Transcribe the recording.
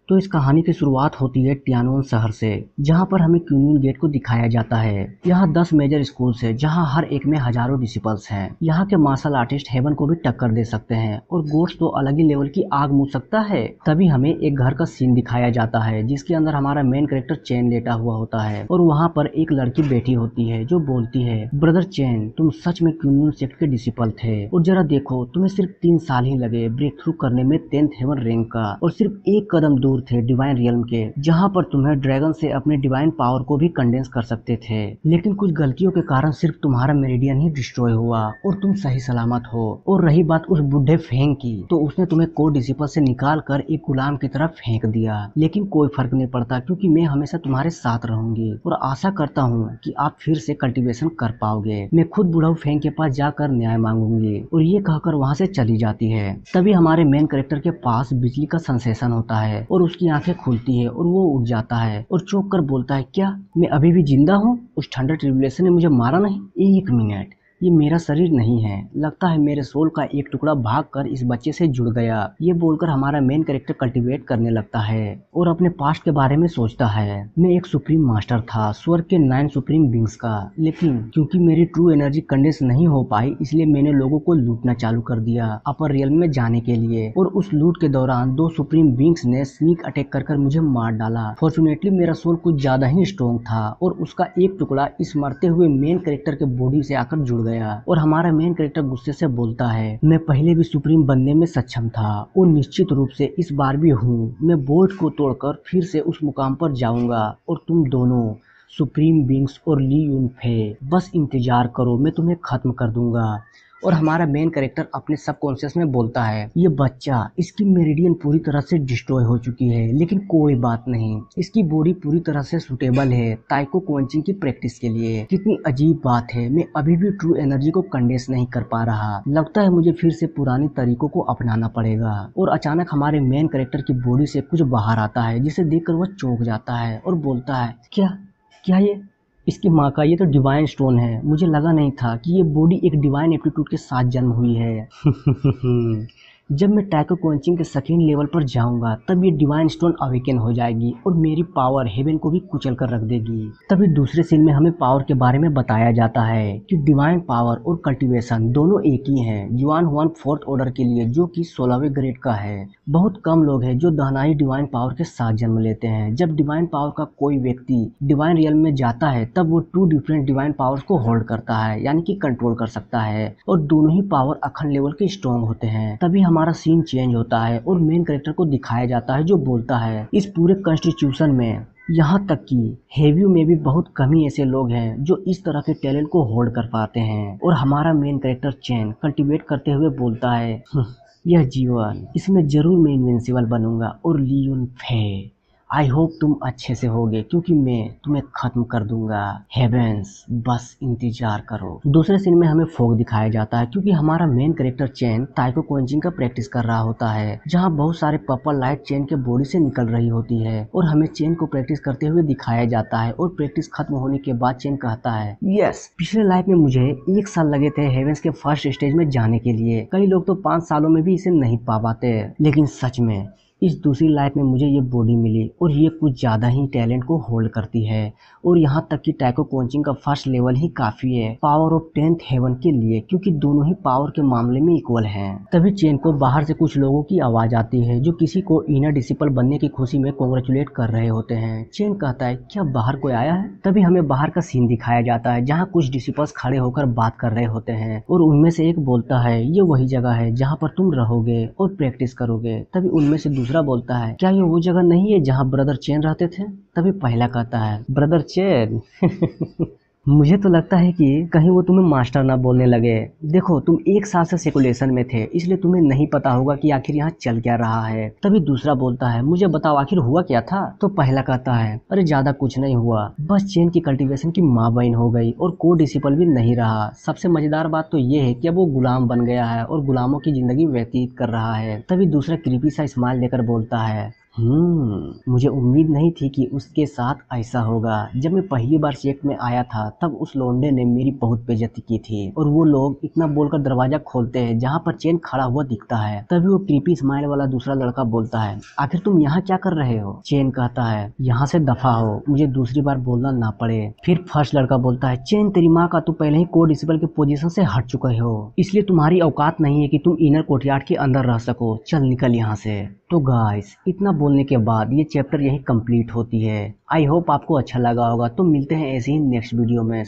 तो इस कहानी की शुरुआत होती है टियानोन शहर से, जहां पर हमें क्यूनियन गेट को दिखाया जाता है। यहाँ 10 मेजर स्कूल्स है, जहां हर एक में हजारों डिसिपल्स हैं। यहाँ के मार्शल आर्टिस्ट हेवन को भी टक्कर दे सकते हैं और गोट्स तो अलग ही लेवल की आग मूंद सकता है। तभी हमें एक घर का सीन दिखाया जाता है, जिसके अंदर हमारा मेन कैरेक्टर चैन लेटा हुआ होता है और वहाँ पर एक लड़की बैठी होती है जो बोलती है, ब्रदर चैन, तुम सच में क्यूनियन सेक्ट के डिसिपल थे और जरा देखो, तुम्हें सिर्फ 3 साल ही लगे ब्रेक थ्रू करने में 10th हेवन रैंक का, और सिर्फ एक कदम दूर थे डिवाइन रियल्म के, जहां पर तुम्हें ड्रैगन से अपने डिवाइन पावर को भी कंडेंस कर सकते थे। लेकिन कुछ गलतियों के कारण सिर्फ तुम्हारा मेरिडियन ही डिस्ट्रॉय हुआ और तुम सही सलामत हो। और रही बात उस बुढ़े फेंग की, तो उसने तुम्हें कोर डिसिपल से निकाल कर एक गुलाम की तरफ फेंक दिया। लेकिन कोई फर्क नहीं पड़ता, क्योंकि मैं हमेशा तुम्हारे साथ रहूंगी और आशा करता हूँ कि आप फिर से कल्टीवेशन कर पाओगे। मैं खुद बुढ़ऊ फेंग के पास जाकर न्याय मांगूंगी। और ये कहकर वहाँ से चली जाती है। तभी हमारे मेन कैरेक्टर के पास बिजली का सेंसेशन होता है और उसकी आंखें खुलती है और वो उठ जाता है और चौंक कर बोलता है, क्या मैं अभी भी जिंदा हूँ? उस ठंडा ट्रिब्यूलेशन ने मुझे मारा नहीं? एक मिनट, ये मेरा शरीर नहीं है, लगता है मेरे सोल का एक टुकड़ा भागकर इस बच्चे से जुड़ गया। ये बोलकर हमारा मेन कैरेक्टर कल्टीवेट करने लगता है और अपने पास्ट के बारे में सोचता है। मैं एक सुप्रीम मास्टर था, स्वर्ग के 9 सुप्रीम बींग्स का, लेकिन क्योंकि मेरी ट्रू एनर्जी कंडेंस नहीं हो पाई, इसलिए मैंने लोगों को लूटना चालू कर दिया अपर रियल में जाने के लिए। और उस लूट के दौरान 2 सुप्रीम बींग्स ने स्नीक अटैक कर मुझे मार डाला। फॉर्चुनेटली मेरा सोल कुछ ज्यादा ही स्ट्रॉन्ग था और उसका एक टुकड़ा इस मरते हुए मेन कैरेक्टर के बॉडी से आकर जुड़ गया। और हमारा मेन कैरेक्टर गुस्से से बोलता है, मैं पहले भी सुप्रीम बनने में सक्षम था और निश्चित रूप से इस बार भी हूँ। मैं बोझ को तोड़कर फिर से उस मुकाम पर जाऊंगा और तुम दोनों सुप्रीम बींग्स और ली यून फे, बस इंतजार करो, मैं तुम्हें खत्म कर दूंगा। और हमारा मेन कैरेक्टर अपने सबकॉन्शियस में बोलता है, ये बच्चा, इसकी मेरिडियन पूरी तरह से डिस्ट्रॉय हो चुकी है, लेकिन कोई बात नहीं, इसकी बॉडी पूरी तरह से सुटेबल है ताइको कोचिंग की प्रैक्टिस के लिए। कितनी अजीब बात है, मैं अभी भी ट्रू एनर्जी को कंडेंस नहीं कर पा रहा, लगता है मुझे फिर से पुरानी तरीकों को अपनाना पड़ेगा। और अचानक हमारे मेन कैरेक्टर की बॉडी से कुछ बाहर आता है, जिसे देखकर वह चौंक जाता है और बोलता है, क्या क्या ये इसकी माँ का, ये तो डिवाइन स्टोन है, मुझे लगा नहीं था कि ये बॉडी एक डिवाइन एप्टीट्यूड के साथ जन्म हुई है। जब मैं टाइको कोचिंग के सेकेंड लेवल पर जाऊंगा, तब ये डिवाइन स्टोन अवेकन हो जाएगी और मेरी पावर हेवन को भी कुचल कर रख देगी। तभी दूसरे सीन में हमें पावर के बारे में बताया जाता है कि डिवाइन पावर और कल्टीवेशन दोनों एक ही हैं, जुआन हुआन 4th ऑर्डर के लिए, जो कि 16वें ग्रेड का है। बहुत कम लोग हैं जो दहनाई डिवाइन पावर के साथ जन्म लेते हैं। जब डिवाइन पावर का कोई व्यक्ति डिवाइन रियल में जाता है, तब वो 2 डिफरेंट डिवाइन पावर्स को होल्ड करता है, यानी कि कंट्रोल कर सकता है, और दोनों ही पावर अखंड लेवल के स्ट्रॉन्ग होते हैं। तभी हमारा सीन चेंज होता है और मेन कैरेक्टर को दिखाया जाता है, जो बोलता है, इस पूरे कॉन्स्टिट्यूशन में, यहाँ तक कि हेवी में भी बहुत कम ही ऐसे लोग हैं जो इस तरह के टैलेंट को होल्ड कर पाते हैं। और हमारा मेन कैरेक्टर चैन कल्टीवेट करते हुए बोलता है, यह जीवन, इसमें जरूर मैं इनविंसिबल बनूंगा और लियोन फे, आई होप तुम अच्छे से होगे, क्योंकि मैं तुम्हें खत्म कर दूंगा। हेवेंस, बस इंतजार करो। दूसरे सीन में हमें फोग दिखाया जाता है, क्योंकि हमारा मेन कैरेक्टर चैन ताइको कोचिंग का प्रैक्टिस कर रहा होता है, जहां बहुत सारे पर्पल लाइट चैन के बॉडी से निकल रही होती है और हमें चैन को प्रैक्टिस करते हुए दिखाया जाता है। और प्रैक्टिस खत्म होने के बाद चैन कहता है, यस, पिछले लाइफ में मुझे 1 साल लगे थे हेवेंस के फर्स्ट स्टेज में जाने के लिए। कई लोग तो 5 सालों में भी इसे नहीं पा पाते, लेकिन सच में इस दूसरी लाइफ में मुझे ये बॉडी मिली और ये कुछ ज़्यादा ही टैलेंट को होल्ड करती है। और यहाँ तक कि टाइको कोचिंग का फर्स्ट लेवल ही काफ़ी है पावर ऑफ 10th हेवन के लिए, क्योंकि दोनों ही पावर के मामले में इक्वल हैं। तभी चेन को बाहर से कुछ लोगों की आवाज़ आती है, जो किसी को इनर डिसिपल बनने की खुशी में कॉन्ग्रेचुलेट कर रहे होते हैं। चेन कहता है, क्या बाहर कोई आया है? तभी हमें बाहर का सीन दिखाया जाता है, जहाँ कुछ डिसिपल्स खड़े होकर बात कर रहे होते हैं और उनमें से एक बोलता है, ये वही जगह है जहाँ पर तुम रहोगे और प्रैक्टिस करोगे। तभी उनमें से दूसरा बोलता है, क्या ये वो जगह नहीं है जहाँ ब्रदर चेन रहते थे? तभी पहला कहता है, ब्रदर चेन? मुझे तो लगता है कि कहीं वो तुम्हें मास्टर ना बोलने लगे। देखो, तुम 1 साल से सेकुलेशन में थे, इसलिए तुम्हें नहीं पता होगा कि आखिर यहाँ चल क्या रहा है। तभी दूसरा बोलता है, मुझे बताओ आखिर हुआ क्या था? तो पहला कहता है, अरे ज्यादा कुछ नहीं हुआ, बस चेन की कल्टीवेशन की माँ बहन हो गई और को डिसिपल भी नहीं रहा। सबसे मजेदार बात तो ये है कि अब वो गुलाम बन गया है और गुलामों की जिंदगी व्यतीत कर रहा है। तभी दूसरा क्रीपी सा स्माइल देकर बोलता है, मुझे उम्मीद नहीं थी कि उसके साथ ऐसा होगा। जब मैं पहली बार सेक्ट में आया था तब उस लौंडे ने मेरी बहुत बेइज्जती की थी और वो लोग इतना बोलकर दरवाजा खोलते हैं जहाँ पर चेन खड़ा हुआ दिखता है। तभी वो क्रीपी स्माइल वाला दूसरा लड़का बोलता है, आखिर तुम यहाँ क्या कर रहे हो? चेन कहता है, यहाँ से दफा हो, मुझे दूसरी बार बोलना ना पड़े। फिर फर्स्ट लड़का बोलता है, चेन तेरी माँ का, तू पहले ही कोर डिसिपल के पोजीशन से हट चुके हो, इसलिए तुम्हारी औकात नहीं है कि तुम इनर कोर्टयार्ड के अंदर रह सको, चल निकल यहाँ से। तो गाइस, इतना बोलने के बाद ये चैप्टर यही कंप्लीट होती है। आई होप आपको अच्छा लगा होगा। तो मिलते हैं ऐसे ही नेक्स्ट वीडियो में।